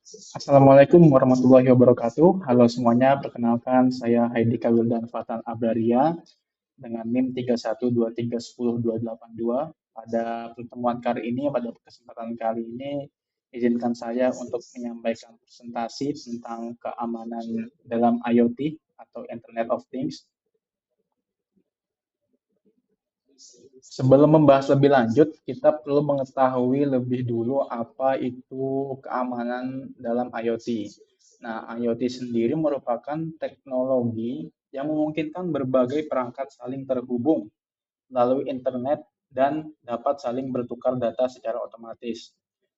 Assalamualaikum warahmatullahi wabarakatuh. Halo semuanya, perkenalkan saya Haidi Kawildan Fatan Abraria dengan NIM 3123102282. Pada pertemuan kali ini, pada kesempatan kali ini, izinkan saya untuk menyampaikan presentasi tentang keamanan dalam IoT atau Internet of Things. Sebelum membahas lebih lanjut, kita perlu mengetahui lebih dulu apa itu keamanan dalam IoT. Nah, IoT sendiri merupakan teknologi yang memungkinkan berbagai perangkat saling terhubung melalui internet dan dapat saling bertukar data secara otomatis.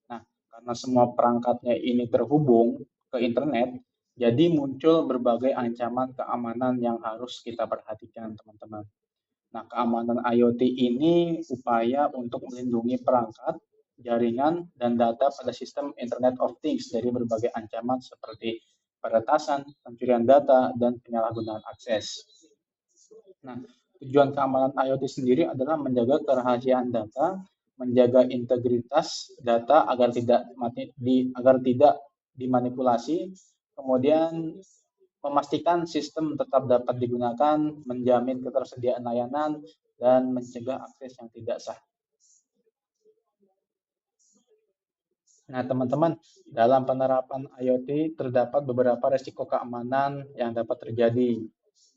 Nah, karena semua perangkatnya ini terhubung ke internet, jadi muncul berbagai ancaman keamanan yang harus kita perhatikan, teman-teman. Nah, keamanan IoT ini upaya untuk melindungi perangkat, jaringan, dan data pada sistem Internet of Things dari berbagai ancaman seperti peretasan, pencurian data, dan penyalahgunaan akses. Nah, tujuan keamanan IoT sendiri adalah menjaga kerahasiaan data, menjaga integritas data agar tidak dimanipulasi, kemudian memastikan sistem tetap dapat digunakan, menjamin ketersediaan layanan, dan mencegah akses yang tidak sah. Nah, teman-teman, dalam penerapan IoT terdapat beberapa risiko keamanan yang dapat terjadi.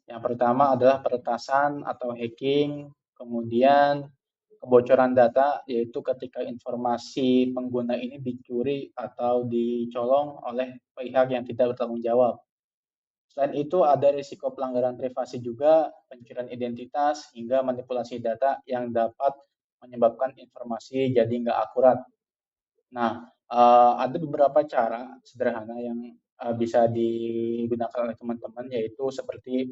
Yang pertama adalah peretasan atau hacking, kemudian kebocoran data, yaitu ketika informasi pengguna ini dicuri atau dicolong oleh pihak yang tidak bertanggung jawab. Selain itu, ada risiko pelanggaran privasi juga, pencurian identitas, hingga manipulasi data yang dapat menyebabkan informasi jadi nggak akurat. Nah, ada beberapa cara sederhana yang bisa digunakan oleh teman-teman, yaitu seperti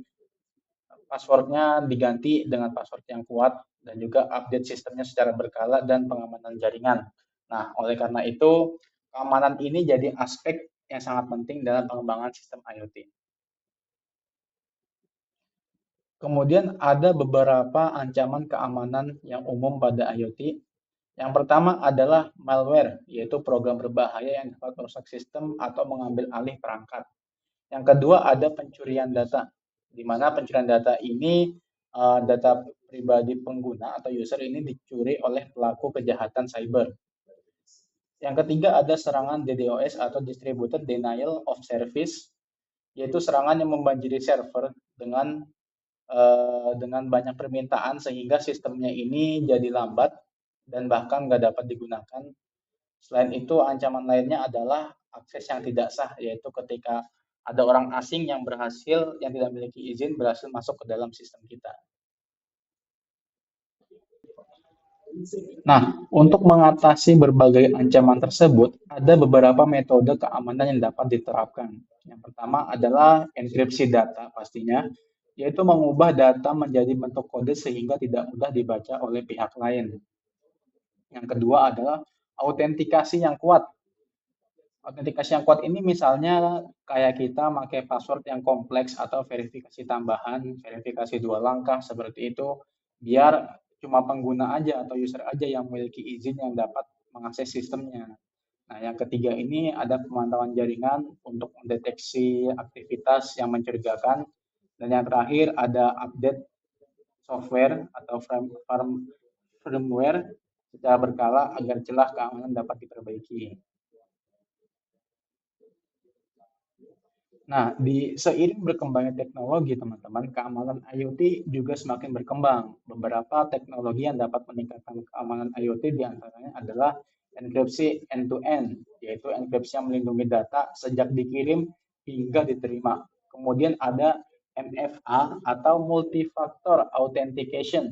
passwordnya diganti dengan password yang kuat, dan juga update sistemnya secara berkala dan pengamanan jaringan. Nah, oleh karena itu, keamanan ini jadi aspek yang sangat penting dalam pengembangan sistem IoT. Kemudian ada beberapa ancaman keamanan yang umum pada IoT. Yang pertama adalah malware, yaitu program berbahaya yang dapat merusak sistem atau mengambil alih perangkat. Yang kedua ada pencurian data, di mana pencurian data ini data pribadi pengguna atau user ini dicuri oleh pelaku kejahatan cyber. Yang ketiga ada serangan DDoS atau Distributed Denial of Service, yaitu serangan yang membanjiri server dengan banyak permintaan sehingga sistemnya ini jadi lambat dan bahkan nggak dapat digunakan. Selain itu, ancaman lainnya adalah akses yang tidak sah, yaitu ketika ada orang asing yang tidak memiliki izin berhasil masuk ke dalam sistem kita. Nah, untuk mengatasi berbagai ancaman tersebut, ada beberapa metode keamanan yang dapat diterapkan. Yang pertama adalah enkripsi data pastinya, yaitu mengubah data menjadi bentuk kode sehingga tidak mudah dibaca oleh pihak lain. Yang kedua adalah autentikasi yang kuat. Autentikasi yang kuat ini misalnya kayak kita pakai password yang kompleks atau verifikasi tambahan, verifikasi dua langkah seperti itu, biar cuma pengguna aja atau user aja yang memiliki izin yang dapat mengakses sistemnya. Nah, yang ketiga ini ada pemantauan jaringan untuk mendeteksi aktivitas yang mencurigakan. Dan yang terakhir ada update software atau firmware secara berkala agar celah keamanan dapat diperbaiki. Nah, seiring berkembangnya teknologi, teman-teman, keamanan IoT juga semakin berkembang. Beberapa teknologi yang dapat meningkatkan keamanan IoT diantaranya adalah enkripsi end-to-end, yaitu enkripsi yang melindungi data sejak dikirim hingga diterima. Kemudian ada MFA atau Multi-Factor Authentication,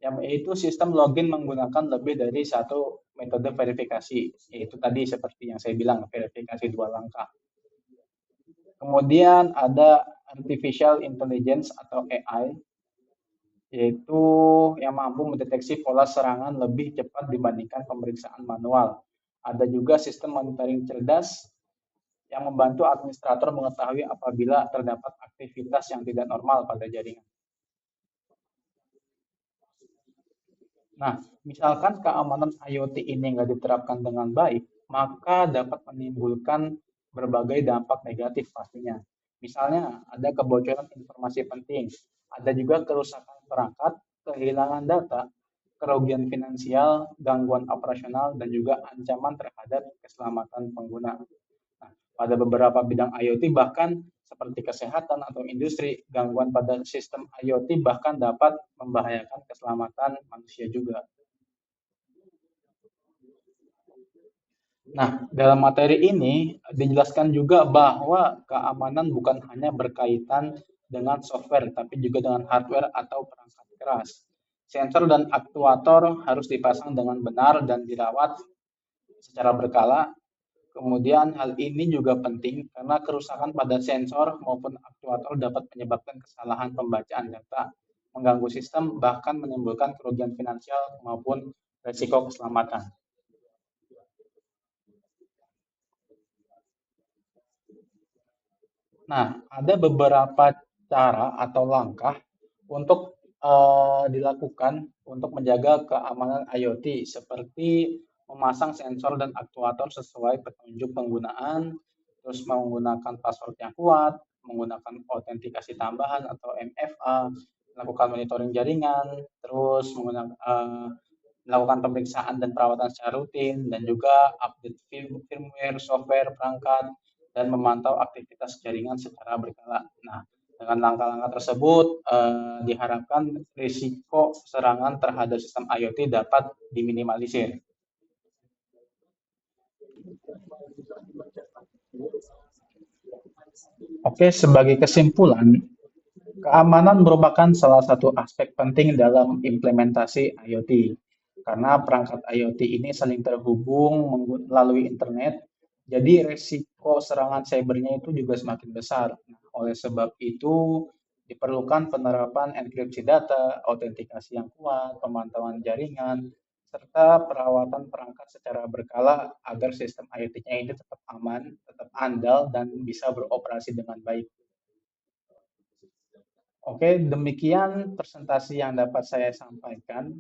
yaitu sistem login menggunakan lebih dari satu metode verifikasi, yaitu tadi seperti yang saya bilang, verifikasi dua langkah. Kemudian ada artificial intelligence atau AI, yaitu yang mampu mendeteksi pola serangan lebih cepat dibandingkan pemeriksaan manual. Ada juga sistem monitoring cerdas yang membantu administrator mengetahui apabila terdapat aktivitas yang tidak normal pada jaringan. Nah, misalkan keamanan IoT ini nggak diterapkan dengan baik, maka dapat menimbulkan berbagai dampak negatif pastinya. Misalnya, ada kebocoran informasi penting, ada juga kerusakan perangkat, kehilangan data, kerugian finansial, gangguan operasional, dan juga ancaman terhadap keselamatan pengguna. Nah, pada beberapa bidang IoT bahkan seperti kesehatan atau industri, gangguan pada sistem IoT bahkan dapat membahayakan keselamatan manusia juga. Nah, dalam materi ini dijelaskan juga bahwa keamanan bukan hanya berkaitan dengan software, tapi juga dengan hardware atau perangkat keras. Sensor dan aktuator harus dipasang dengan benar dan dirawat secara berkala. Kemudian hal ini juga penting karena kerusakan pada sensor maupun aktuator dapat menyebabkan kesalahan pembacaan data, mengganggu sistem, bahkan menimbulkan kerugian finansial maupun resiko keselamatan. Nah, ada beberapa cara atau langkah untuk dilakukan untuk menjaga keamanan IoT seperti memasang sensor dan aktuator sesuai petunjuk penggunaan, terus menggunakan password yang kuat, menggunakan autentikasi tambahan atau MFA, melakukan monitoring jaringan, terus melakukan pemeriksaan dan perawatan secara rutin, dan juga update firmware, software, perangkat, dan memantau aktivitas jaringan secara berkala. Nah, dengan langkah-langkah tersebut diharapkan risiko serangan terhadap sistem IoT dapat diminimalisir. Oke, sebagai kesimpulan, keamanan merupakan salah satu aspek penting dalam implementasi IoT. Karena perangkat IoT ini saling terhubung melalui internet, jadi risiko serangan cybernya itu juga semakin besar. Nah, oleh sebab itu, diperlukan penerapan enkripsi data, autentikasi yang kuat, pemantauan jaringan, serta perawatan perangkat secara berkala agar sistem IoT-nya ini tetap aman, tetap andal, dan bisa beroperasi dengan baik. Oke, demikian presentasi yang dapat saya sampaikan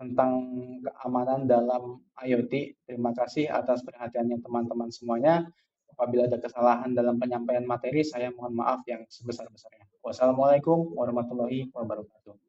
tentang keamanan dalam IoT. Terima kasih atas perhatiannya teman-teman semuanya. Apabila ada kesalahan dalam penyampaian materi, saya mohon maaf yang sebesar-besarnya. Wassalamualaikum warahmatullahi wabarakatuh.